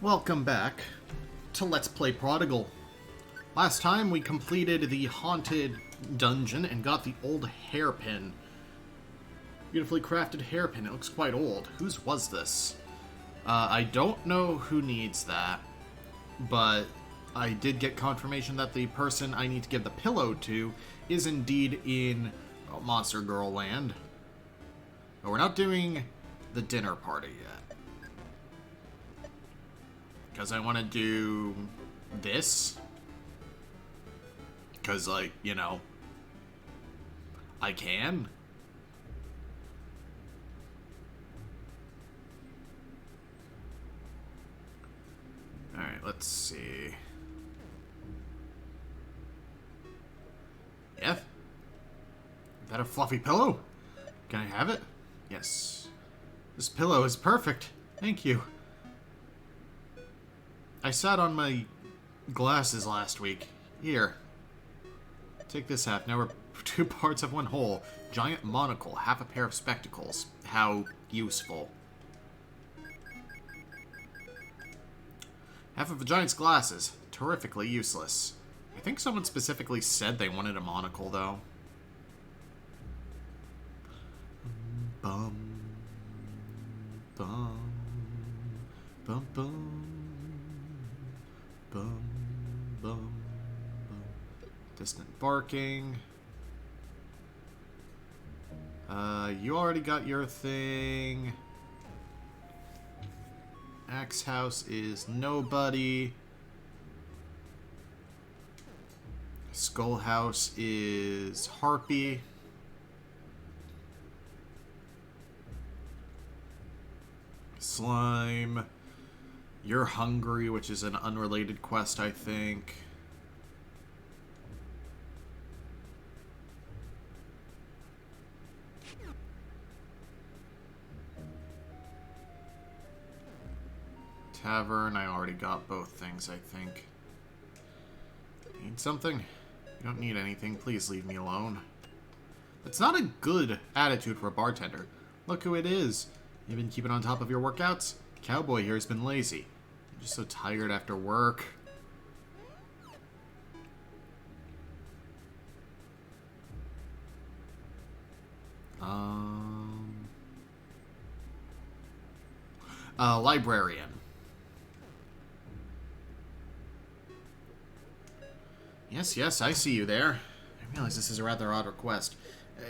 Welcome back to Let's Play Prodigal. Last time we completed the haunted dungeon and got the old hairpin. Beautifully crafted hairpin. It looks quite old. Whose was this? I don't know who needs that, but I did get confirmation that the person I need to give the pillow to is indeed in Monster Girl Land. But we're not doing the dinner party yet. Because I want to do this. Because, like, you know, I can. Alright, let's see. Yeah? Is that a fluffy pillow? Can I have it? Yes. This pillow is perfect. Thank you. I sat on my glasses last week. Here. Take this half. Now we're two parts of one whole. Giant monocle. Half a pair of spectacles. How useful. Half of a giant's glasses. Terrifically useless. I think someone specifically said they wanted a monocle, though. Bum. Bum. Bum bum. Bum, bum, bum. Distant barking. You already got your thing. Axe House is nobody. Skull House is Harpy. Slime. You're hungry, which is an unrelated quest, I think. Tavern, I already got both things, I think. Need something? You don't need anything. Please leave me alone. That's not a good attitude for a bartender. Look who it is. You've been keeping on top of your workouts? Cowboy here has been lazy. I'm just so tired after work. Librarian. Yes, I see you there. I realize this is a rather odd request.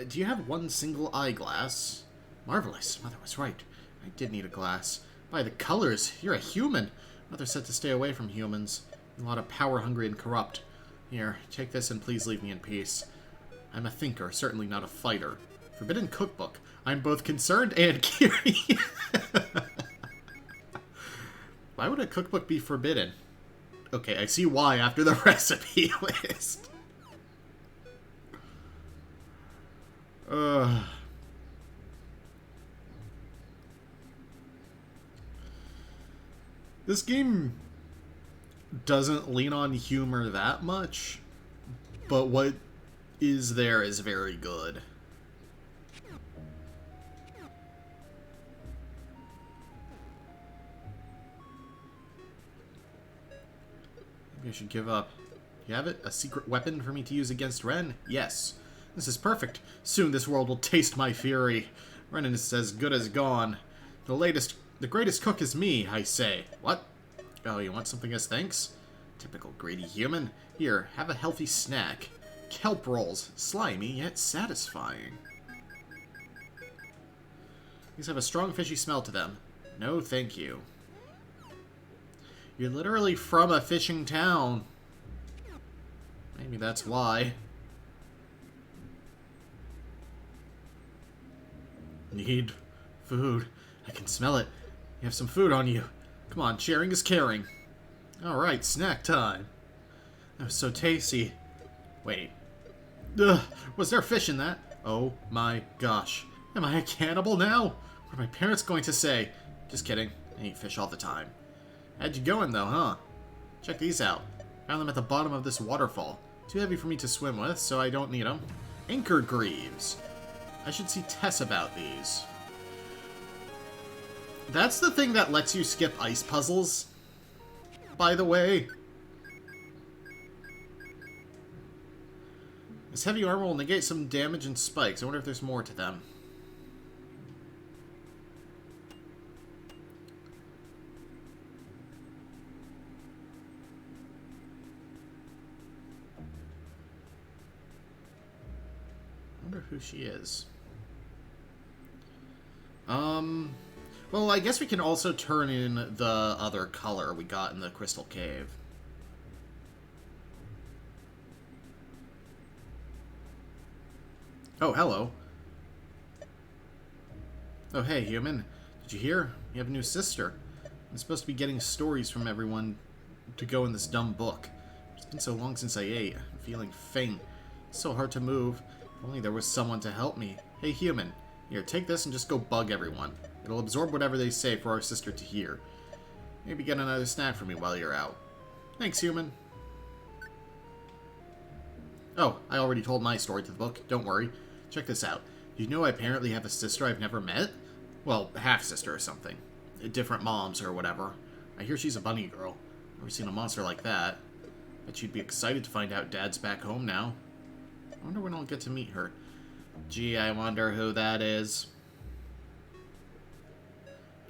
Do you have one single eyeglass? Marvelous. Mother was right. I did need a glass. By the colors, you're a human. Mother said to stay away from humans. A lot of power-hungry and corrupt. Here, take this and please leave me in peace. I'm a thinker, certainly not a fighter. Forbidden cookbook. I'm both concerned and curious. Why would a cookbook be forbidden? Okay, I see why after the recipe list. This game doesn't lean on humor that much, but what is there is very good. Maybe I should give up. You have it? A secret weapon for me to use against Ren? Yes. This is perfect. Soon this world will taste my fury. Ren is as good as gone. The greatest cook is me, I say. What? Oh, you want something as thanks? Typical greedy human. Here, have a healthy snack. Kelp rolls. Slimy, yet satisfying. These have a strong fishy smell to them. No, thank you. You're literally from a fishing town. Maybe that's why. Need food. I can smell it. You have some food on you. Come on, sharing is caring. Alright, snack time. That was so tasty. Wait. Ugh, was there fish in that? Oh my gosh. Am I a cannibal now? What are my parents going to say? Just kidding. I eat fish all the time. How'd you going though, huh? Check these out. Found them at the bottom of this waterfall. Too heavy for me to swim with, so I don't need them. Anchor Greaves. I should see Tess about these. That's the thing that lets you skip ice puzzles. by the way. This heavy armor will negate some damage and spikes. I wonder if there's more to them. I wonder who she is. Well, I guess we can also turn in the other color we got in the Crystal Cave. Oh, hello. Oh, hey, human. Did you hear? You have a new sister. I'm supposed to be getting stories from everyone to go in this dumb book. It's been so long since I ate. I'm feeling faint. It's so hard to move. If only there was someone to help me. Hey, human. Here, take this and just go bug everyone. It'll absorb whatever they say for our sister to hear. Maybe get another snack for me while you're out. Thanks, human. Oh, I already told my story to the book. Don't worry. Check this out. Do you know I apparently have a sister I've never met? Well, half-sister or something. Different moms or whatever. I hear she's a bunny girl. Never seen a monster like that. Bet she'd be excited to find out Dad's back home now. I wonder when I'll get to meet her. Gee, I wonder who that is.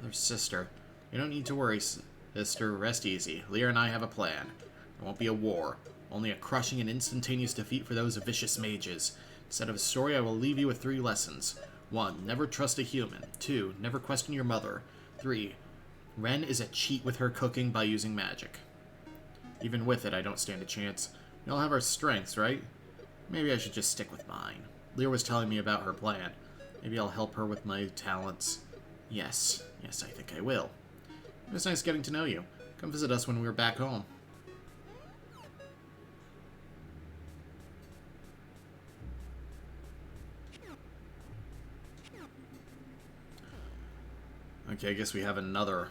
Her sister. You don't need to worry, sister. Rest easy. Lear and I have a plan. There won't be a war. Only a crushing and instantaneous defeat for those vicious mages. Instead of a story, I will leave you with 3 lessons. 1. Never trust a human. 2. Never question your mother. 3. Ren is a cheat with her cooking by using magic. Even with it, I don't stand a chance. We all have our strengths, right? Maybe I should just stick with mine. Lear was telling me about her plan. Maybe I'll help her with my talents. Yes, I think I will. It was nice getting to know you. Come visit us when we're back home. Okay, I guess we have another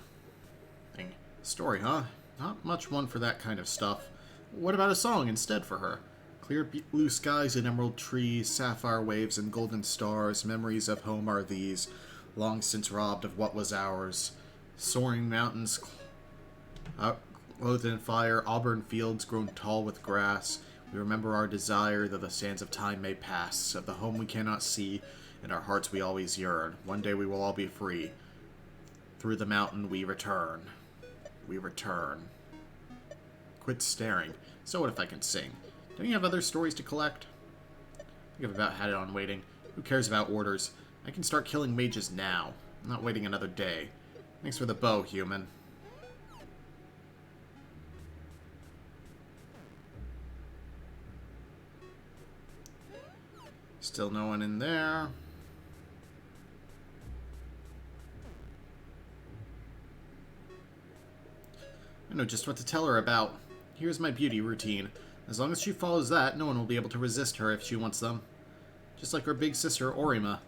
thing. Story, huh? Not much one for that kind of stuff. What about a song instead for her? Clear blue skies and emerald trees, sapphire waves and golden stars, memories of home are these, long since robbed of what was ours. Soaring mountains clothed in fire, auburn fields grown tall with grass. We remember our desire, though the sands of time may pass, of the home we cannot see, in our hearts we always yearn. One day we will all be free. Through the mountain we return. We return. Quit staring. So what if I can sing? Don't you have other stories to collect? I think I've about had it on waiting. Who cares about orders? I can start killing mages now. I'm not waiting another day. Thanks for the bow, human. Still no one in there. I know just what to tell her about. Here's my beauty routine. As long as she follows that, no one will be able to resist her if she wants them. Just like her big sister, Orima.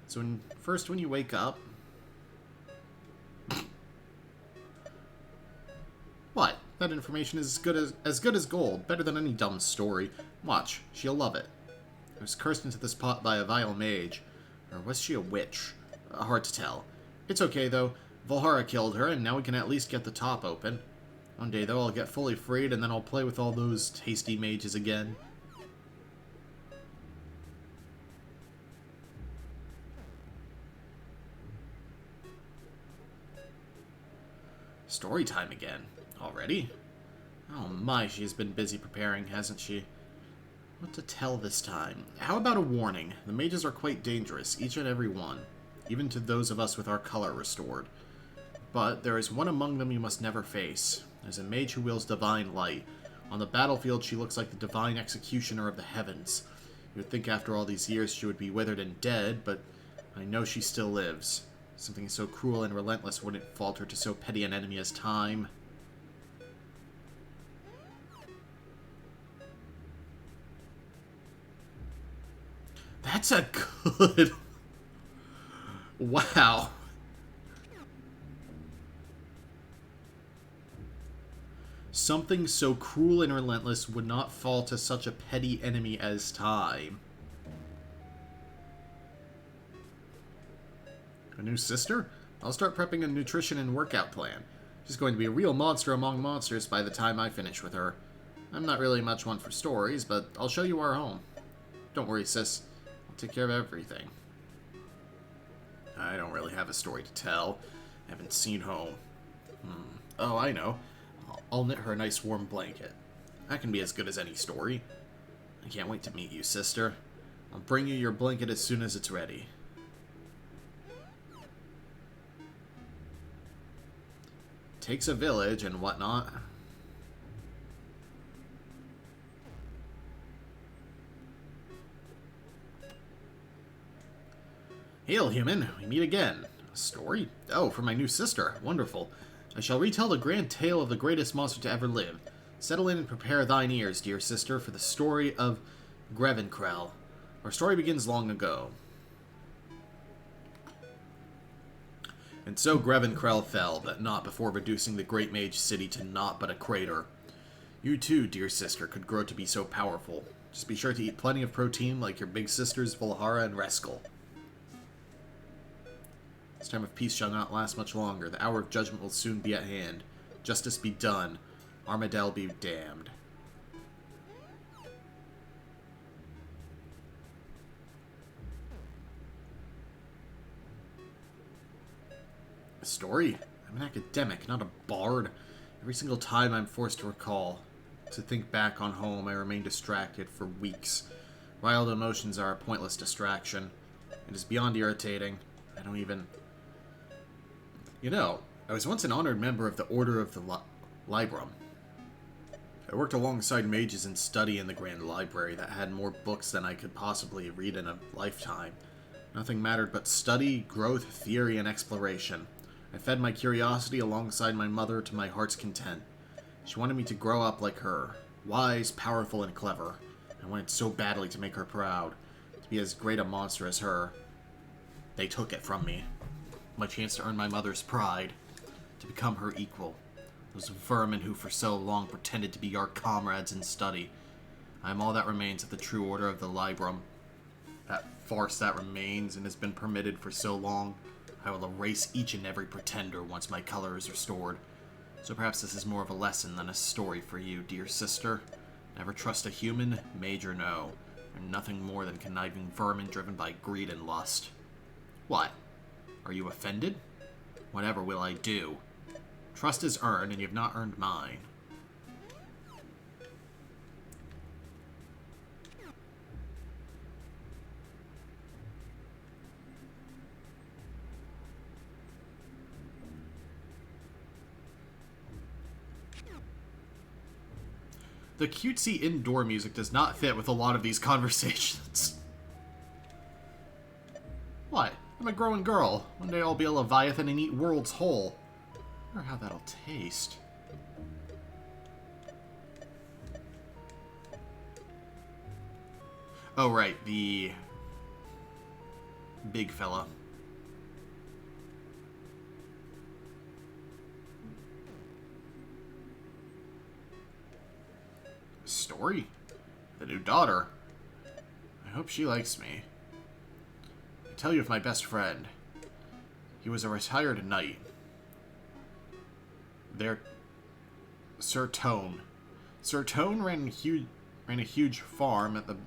So first when you wake up... What? That information is as good as gold. Better than any dumb story. Watch. She'll love it. I was cursed into this pot by a vile mage. Or was she a witch? Hard to tell. It's okay, though. Volhara killed her, and now we can at least get the top open. One day, though, I'll get fully freed, and then I'll play with all those tasty mages again. Story time again. Already? Oh my, she's been busy preparing, hasn't she? What to tell this time? How about a warning? The mages are quite dangerous, each and every one. Even to those of us with our color restored. But there is one among them you must never face. There's a mage who wields divine light. On the battlefield, she looks like the divine executioner of the heavens. You would think after all these years she would be withered and dead, but I know she still lives. Something so cruel and relentless wouldn't falter to so petty an enemy as time. That's a good... Wow. Something so cruel and relentless would not fall to such a petty enemy as time. A new sister? I'll start prepping a nutrition and workout plan. She's going to be a real monster among monsters by the time I finish with her. I'm not really much one for stories, but I'll show you our home. Don't worry, sis. I'll take care of everything. I don't really have a story to tell. I haven't seen home. Oh, I know. I'll knit her a nice warm blanket. That can be as good as any story. I can't wait to meet you, sister. I'll bring you your blanket as soon as it's ready. Takes a village and whatnot. Hail, human. We meet again. A story? Oh, for my new sister. Wonderful. I shall retell the grand tale of the greatest monster to ever live. Settle in and prepare thine ears, dear sister, for the story of Grevenkrell. Our story begins long ago. And so Grevenkrell fell, but not before reducing the great mage city to naught but a crater. You too, dear sister, could grow to be so powerful. Just be sure to eat plenty of protein like your big sisters Volhara and Reskel. This time of peace shall not last much longer. The hour of judgment will soon be at hand. Justice be done. Armadale be damned. A story? I'm an academic, not a bard. Every single time I'm forced to recall, to think back on home, I remain distracted for weeks. Wild emotions are a pointless distraction. It is beyond irritating. I don't even... You know, I was once an honored member of the Order of the Librum. I worked alongside mages in study in the Grand Library that had more books than I could possibly read in a lifetime. Nothing mattered but study, growth, theory, and exploration. I fed my curiosity alongside my mother to my heart's content. She wanted me to grow up like her, wise, powerful, and clever. I wanted so badly to make her proud, to be as great a monster as her. They took it from me. My chance to earn my mother's pride, to become her equal. Those vermin who for so long pretended to be our comrades in study. I am all that remains of the true order of the Librum. That farce that remains and has been permitted for so long, I will erase each and every pretender once my color is restored. So perhaps this is more of a lesson than a story for you, dear sister. Never trust a human, mage or no. They're nothing more than conniving vermin driven by greed and lust. What? Are you offended? Whatever will I do? Trust is earned, and you've not earned mine. The cutesy indoor music does not fit with a lot of these conversations. What? I'm a growing girl. One day I'll be a Leviathan and eat worlds whole. I wonder how that'll taste. Oh, right, the big fella. Story? The new daughter. I hope she likes me. I tell you of my best friend. He was a retired knight. Sir Tone. Sir Tone ran a huge farm at the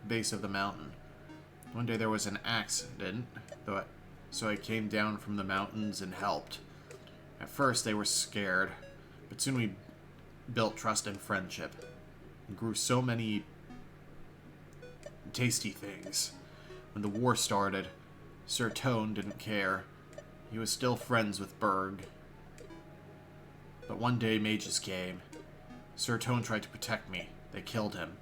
base of the mountain. One day there was an accident, so I came down from the mountains and helped. At first they were scared, but soon we built trust and friendship, and grew so many tasty things. When the war started, Sir Tone didn't care. He was still friends with Berg. But one day mages came. Sir Tone tried to protect me. They killed him.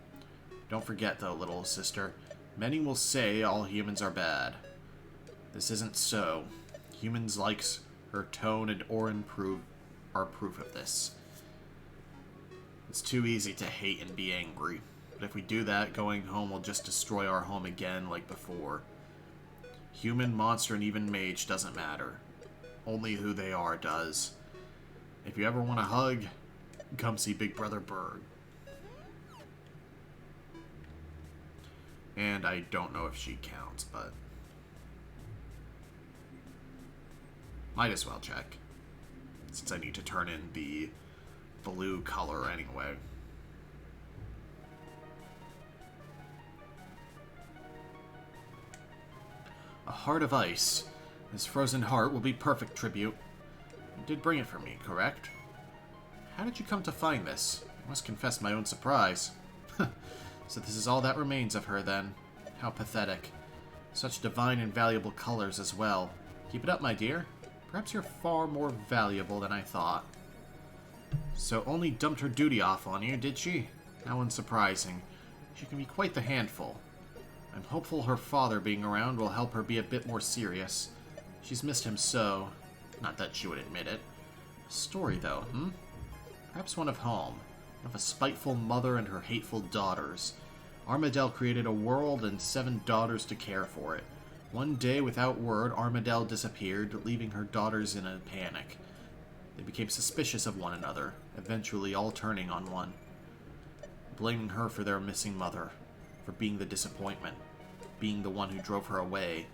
Don't forget, though, little sister. Many will say all humans are bad. This isn't so. Humans like Sir Tone and Orin are proof of this. It's too easy to hate and be angry. But if we do that, going home will just destroy our home again like before. Human, monster, and even mage doesn't matter. Only who they are does. If you ever want a hug, come see Big Brother Berg. And I don't know if she counts, but might as well check. since I need to turn in the blue color anyway. A heart of ice. This frozen heart will be perfect tribute. You did bring it for me, correct? How did you come to find this? I must confess my own surprise. So this is all that remains of her, then. How pathetic. Such divine and valuable colors as well. Keep it up, my dear. Perhaps you're far more valuable than I thought. So only dumped her duty off on you, did she? How unsurprising. She can be quite the handful. I'm hopeful her father being around will help her be a bit more serious. She's missed him so. Not that she would admit it. Story, though, Perhaps one of home. Of a spiteful mother and her hateful daughters. Armadale created a world and 7 daughters to care for it. One day, without word, Armadale disappeared, leaving her daughters in a panic. They became suspicious of one another, eventually all turning on one, blaming her for their missing mother, for being the disappointment, being the one who drove her away.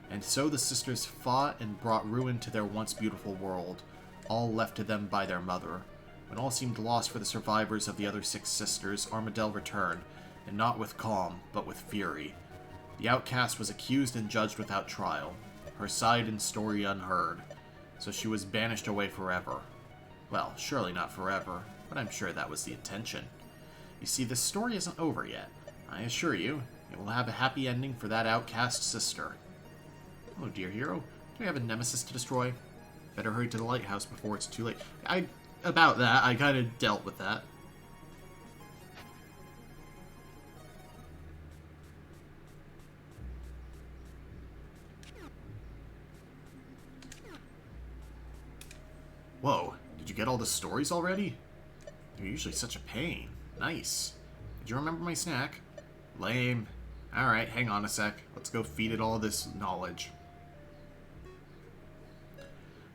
And so the sisters fought and brought ruin to their once beautiful world, all left to them by their mother. When all seemed lost for the survivors of the other 6 sisters, Armadale returned, and not with calm, but with fury. The outcast was accused and judged without trial, her side and story unheard, so she was banished away forever. Well, surely not forever, but I'm sure that was the intention. You see, this story isn't over yet. I assure you, it will have a happy ending for that outcast sister. Oh, dear hero, do we have a nemesis to destroy? Better hurry to the lighthouse before it's too late. About that, I kind of dealt with that. Whoa, did you get all the stories already? You're usually such a pain. Nice. Did you remember my snack? Lame. Alright, hang on a sec. Let's go feed it all this knowledge.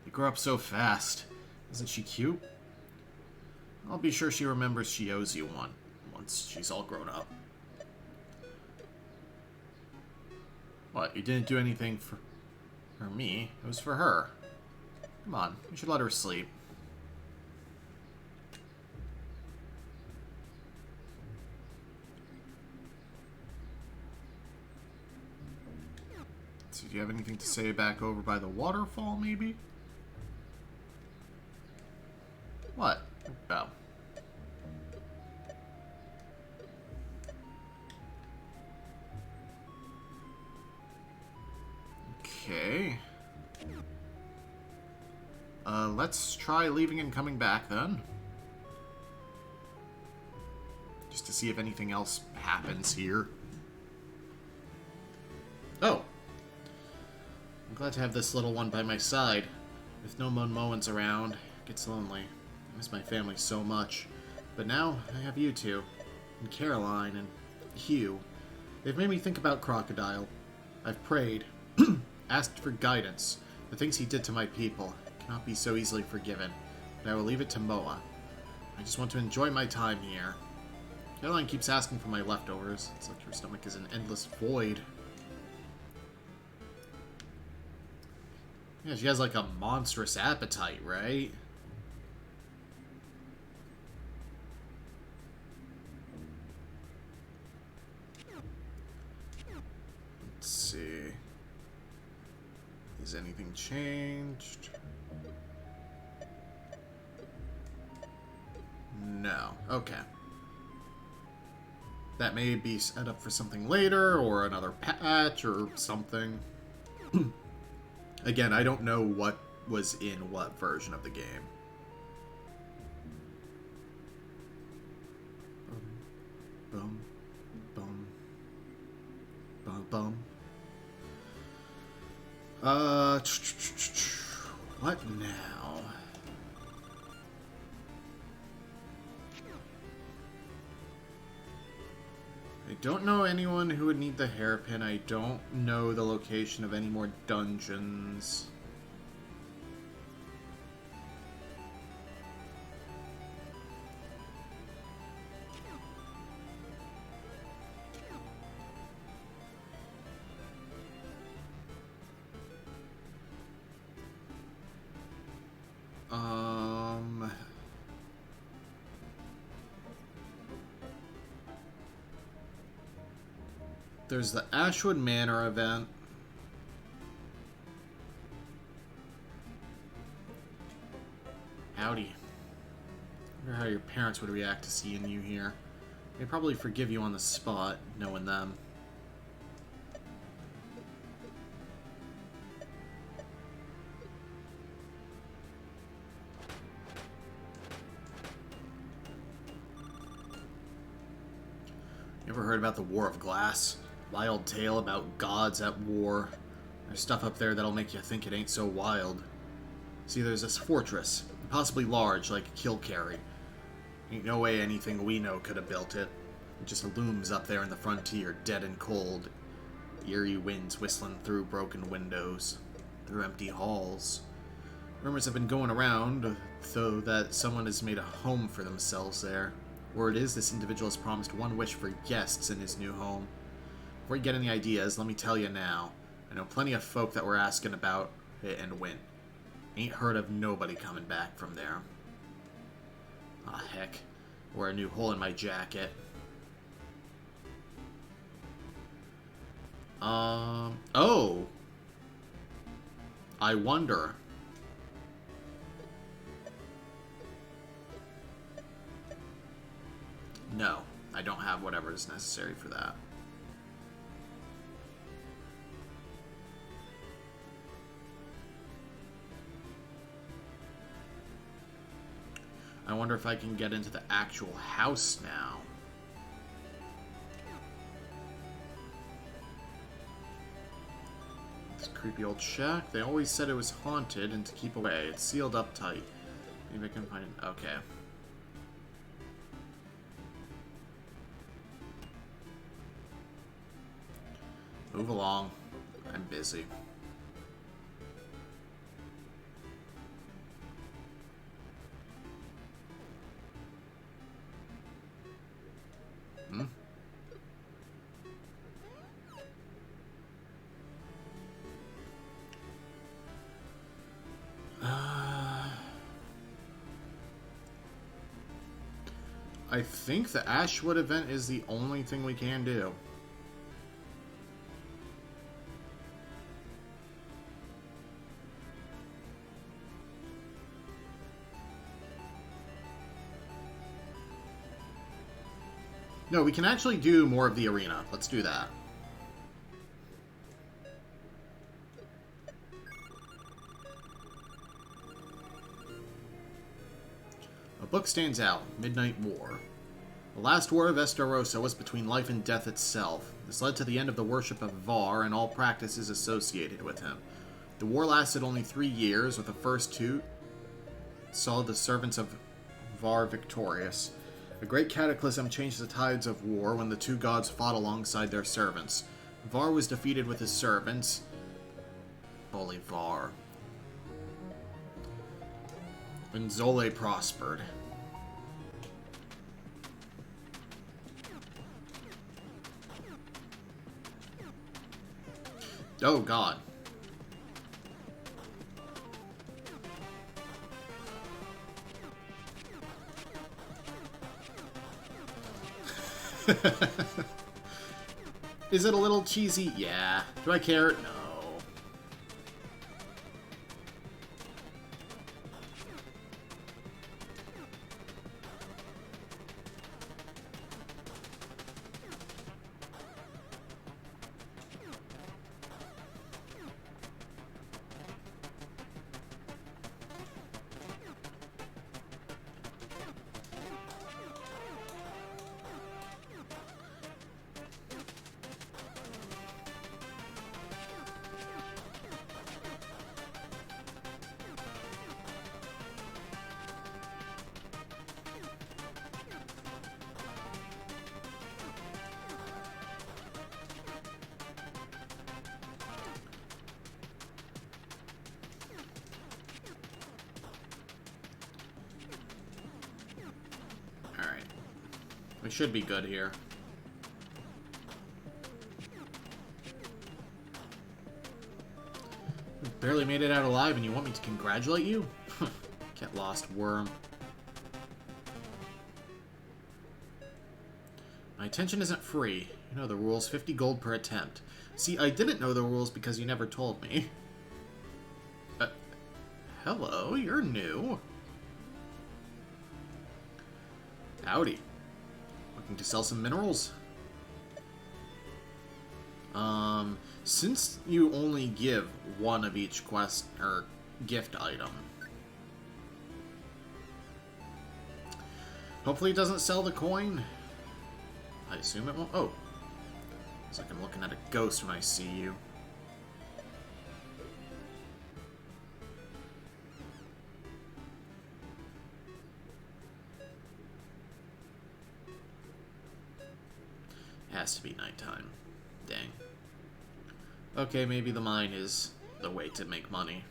You grow up so fast. Isn't she cute? I'll be sure she remembers she owes you one, once she's all grown up. What, you didn't do anything for me? It was for her. Come on, we should let her sleep. So do you have anything to say back over by the waterfall, maybe? What? Oh. Okay. Let's try leaving and coming back then. Just to see if anything else happens here. Oh! I'm glad to have this little one by my side. With no Momoans around, it gets lonely. I miss my family so much. But now, I have you two. And Caroline, and Hugh. They've made me think about Crocodile. I've prayed. Asked for guidance. The things he did to my people cannot be so easily forgiven. But I will leave it to Moa. I just want to enjoy my time here. Caroline keeps asking for my leftovers. It's like her stomach is an endless void. Yeah, she has like a monstrous appetite, right? Let's see. Has anything changed? No. Okay. That may be set up for something later, or another patch, or something. Again, I don't know what was in what version of the game. Bum, bum, bum, bum. What now? I don't know anyone who would need the hairpin. I don't know the location of any more dungeons. There's the Ashwood Manor event. Howdy. I wonder how your parents would react to seeing you here. They'd probably forgive you on the spot, knowing them. You ever heard about the War of Glass? Wild tale about gods at war. There's stuff up there that'll make you think it ain't so wild. See, there's this fortress, possibly large, like Kilcarry. Ain't no way anything we know could have built it. It just looms up there in the frontier, dead and cold. Eerie winds whistling through broken windows, through empty halls. Rumors have been going around, though, that someone has made a home for themselves there. Word is, this individual has promised one wish for guests in his new home. Before you get any ideas, let me tell you now. I know plenty of folk that were asking about it and went. Ain't heard of nobody coming back from there. Ah, heck. Or a new hole in my jacket. Oh! I wonder. No, I don't have whatever is necessary for that. I wonder if I can get into the actual house now. This creepy old shack. They always said it was haunted and to keep away. It's sealed up tight. Maybe I can find it. Okay. Move along. I'm busy. Hmm? I think the Ashwood event is the only thing we can do. No, we can actually do more of the arena. Let's do that. A book stands out. Midnight War. The last war of Estarossa was between life and death itself. This led to the end of the worship of Var and all practices associated with him. The war lasted only 3 years, with the first two saw the servants of Var victorious. A great cataclysm changed the tides of war when the two gods fought alongside their servants. Var was defeated with his servants. Bully Var. And Zole prospered. Oh, God. Is it a little cheesy? Yeah. Do I care? No. We should be good here. We barely made it out alive and you want me to congratulate you? Get lost, worm. My attention isn't free. You know the rules, 50 gold per attempt. See, I didn't know the rules because you never told me. Hello, you're new. Howdy. Looking to sell some minerals? Since you only give one of each quest, or gift item, hopefully it doesn't sell the coin. I assume it won't. Oh. It's like I'm looking at a ghost when I see you. Has to be nighttime. Dang. Okay, maybe the mine is the way to make money.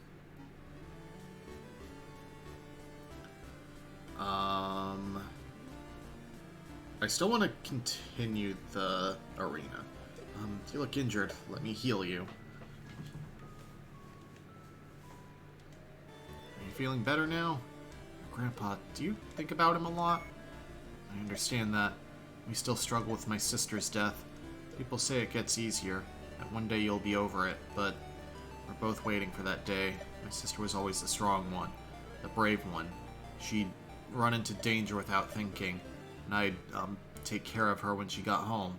I still want to continue the arena. You look injured. Let me heal you. Are you feeling better now? Grandpa, do you think about him a lot? I understand that. We still struggle with my sister's death. People say it gets easier, that one day you'll be over it, but we're both waiting for that day. My sister was always the strong one, the brave one. She'd run into danger without thinking, and I'd take care of her when she got home.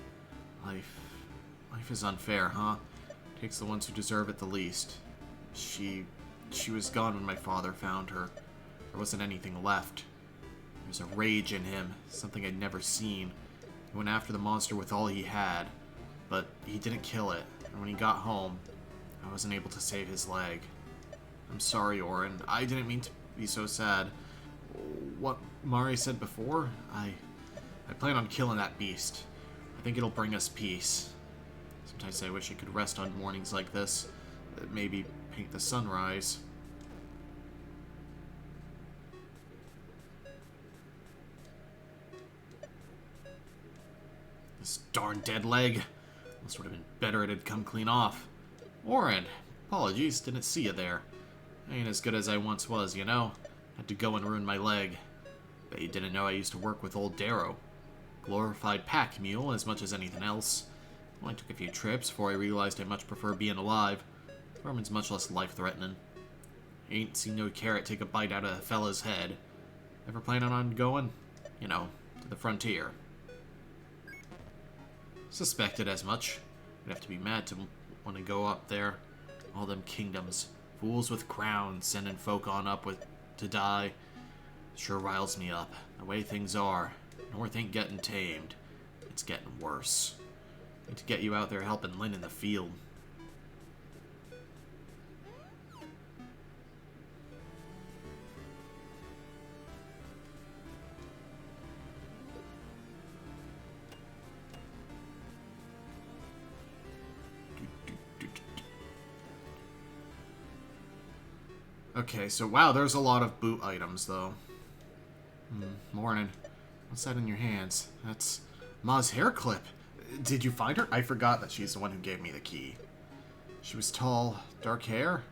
Life is unfair, huh? Takes the ones who deserve it the least. She was gone when my father found her. There wasn't anything left. There's a rage in him, something I'd never seen. He went after the monster with all he had, but he didn't kill it, and when he got home, I wasn't able to save his leg. I'm sorry, Orin. I didn't mean to be so sad. What Mari said before, I plan on killing that beast. I think it'll bring us peace. Sometimes I wish I could rest on mornings like this. Maybe paint the sunrise. This darn dead leg. Must would have been better it had come clean off. Orin, apologies, didn't see you there. I ain't as good as I once was, you know. Had to go and ruin my leg. Bet you didn't know I used to work with old Darrow. Glorified pack mule as much as anything else. Only took a few trips before I realized I much prefer being alive. Farming's much less life-threatening. Ain't seen no carrot take a bite out of a fella's head. Ever planning on going? You know, to the frontier. Suspected as much. I'd have to be mad to want to go up there. All them kingdoms. Fools with crowns sending folk on up to die. Sure riles me up. The way things are. North ain't getting tamed. It's getting worse. Need to get you out there helping Lynn in the field. Okay, so wow, there's a lot of boot items, though. Morning. What's that in your hands? That's Ma's hair clip. Did you find her? I forgot that she's the one who gave me the key. She was tall, dark hair?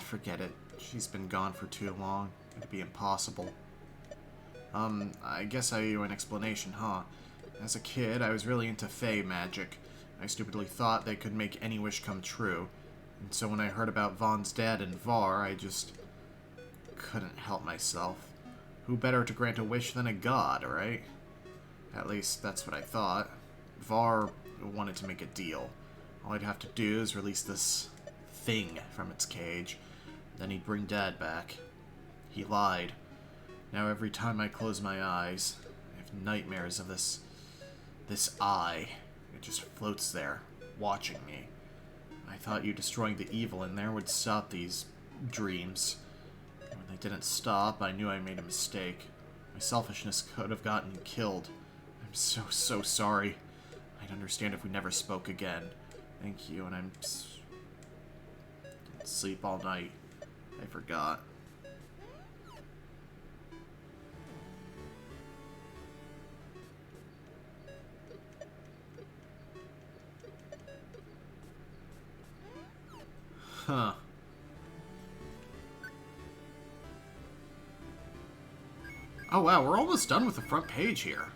Forget it. She's been gone for too long. It'd be impossible. I guess I owe you an explanation, huh? As a kid, I was really into fae magic. I stupidly thought they could make any wish come true. And so when I heard about Vaughn's dad and Var, I just couldn't help myself. Who better to grant a wish than a god, right? At least, that's what I thought. Var wanted to make a deal. All I'd have to do is release this thing from its cage. Then he'd bring Dad back. He lied. Now every time I close my eyes, I have nightmares of this eye. It just floats there, watching me. I thought you destroying the evil in there would stop these dreams. When they didn't stop, I knew I made a mistake. My selfishness could have gotten you killed. I'm so sorry. I'd understand if we never spoke again. Thank you, and didn't sleep all night. I forgot. Huh. Oh wow, we're almost done with the front page here.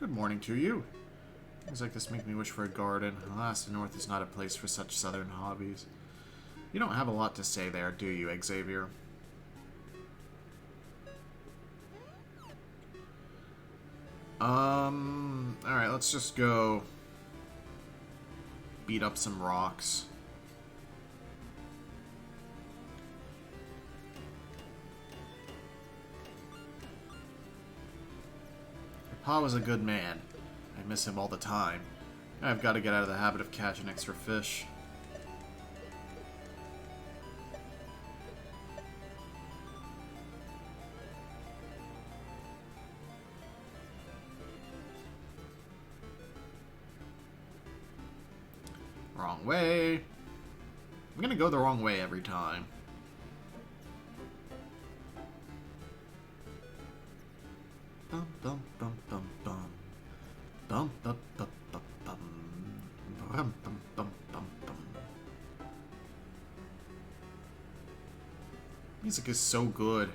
Good morning to you. Things like this make me wish for a garden. Alas, the North is not a place for such southern hobbies. You don't have a lot to say there, do you, Xavier? Alright, let's just go beat up some rocks. Your pa was a good man. I miss him all the time. I've got to get out of the habit of catching extra fish. Wrong way. I'm gonna go the wrong way every time. Bum bum bum bum bum. Bum bum bum bum bum. Bum bum bum bum bum. Music is so good.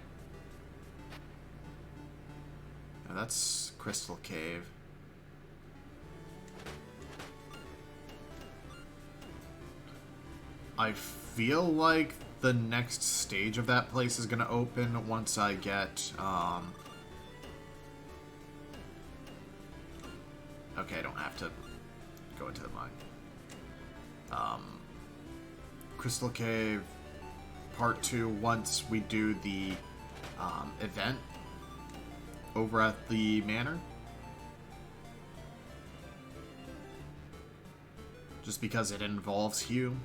Now that's Crystal Cave. I feel like the next stage of that place is going to open once I get, okay, I don't have to go into the mine. Crystal Cave Part 2, once we do the, event over at the manor. Just because it involves Hugh.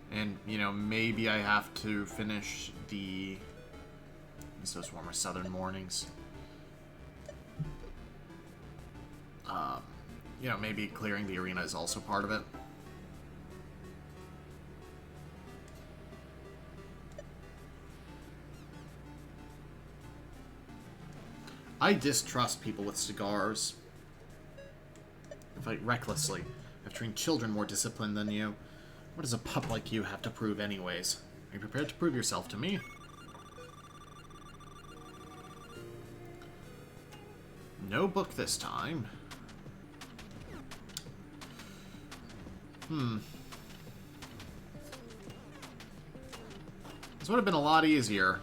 And, you know, maybe I have to finish the... Miss those warmer southern mornings. You know, maybe clearing the arena is also part of it. I distrust people with cigars. They fight recklessly. I've trained children more disciplined than you. What does a pup like you have to prove anyways? Are you prepared to prove yourself to me? No book this time. This would have been a lot easier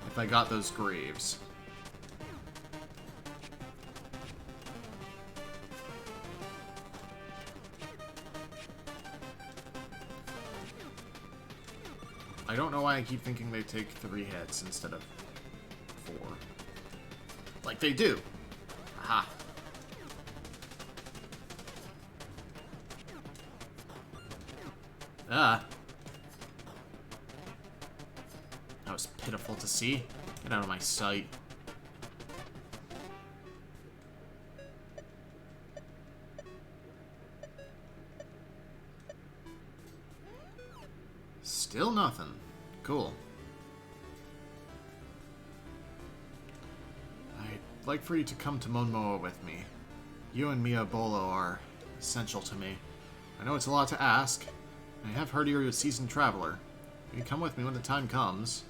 if I got those Greaves. I don't know why I keep thinking they take 3 hits instead of 4. Like they do. Aha. Ah. That was pitiful to see. Get out of my sight. Still nothing. Cool. I'd like for you to come to Monmoa with me. You and Mia Bolo are essential to me. I know it's a lot to ask. I have heard you're a seasoned traveler. Will you come with me when the time comes?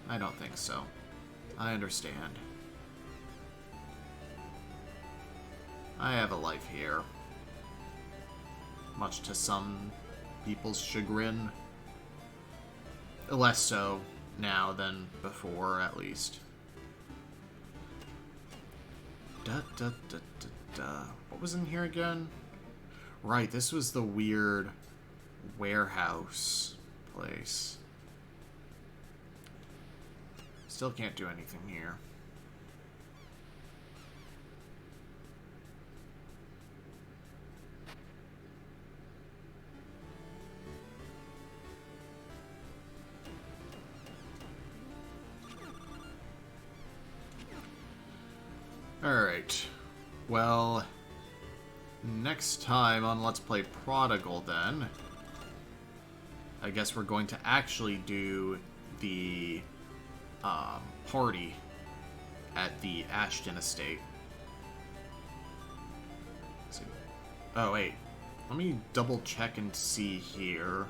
I don't think so. I understand. I have a life here. Much to some people's chagrin. Less so now than before, at least. What was in here again? Right, this was the weird warehouse place. Still can't do anything here. Alright. Well, next time on Let's Play Prodigal, then, I guess we're going to actually do the party at the Ashton estate. Oh, wait. Let me double check and see here.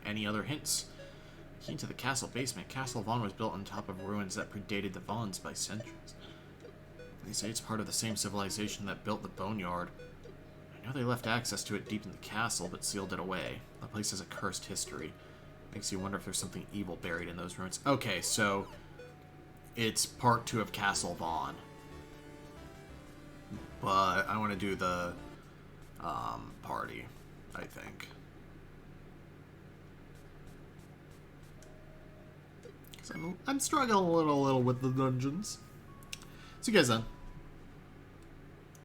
Any other hints? Key to the castle basement. Castle Vaughn was built on top of ruins that predated the Vaughns by centuries. They say it's part of the same civilization that built the Boneyard. I know they left access to it deep in the castle, but sealed it away. The place has a cursed history. Makes you wonder if there's something evil buried in those ruins. Okay, so it's part 2 of Castle Vaughn. But I want to do the party, I think. I'm struggling a little with the dungeons. See you guys then.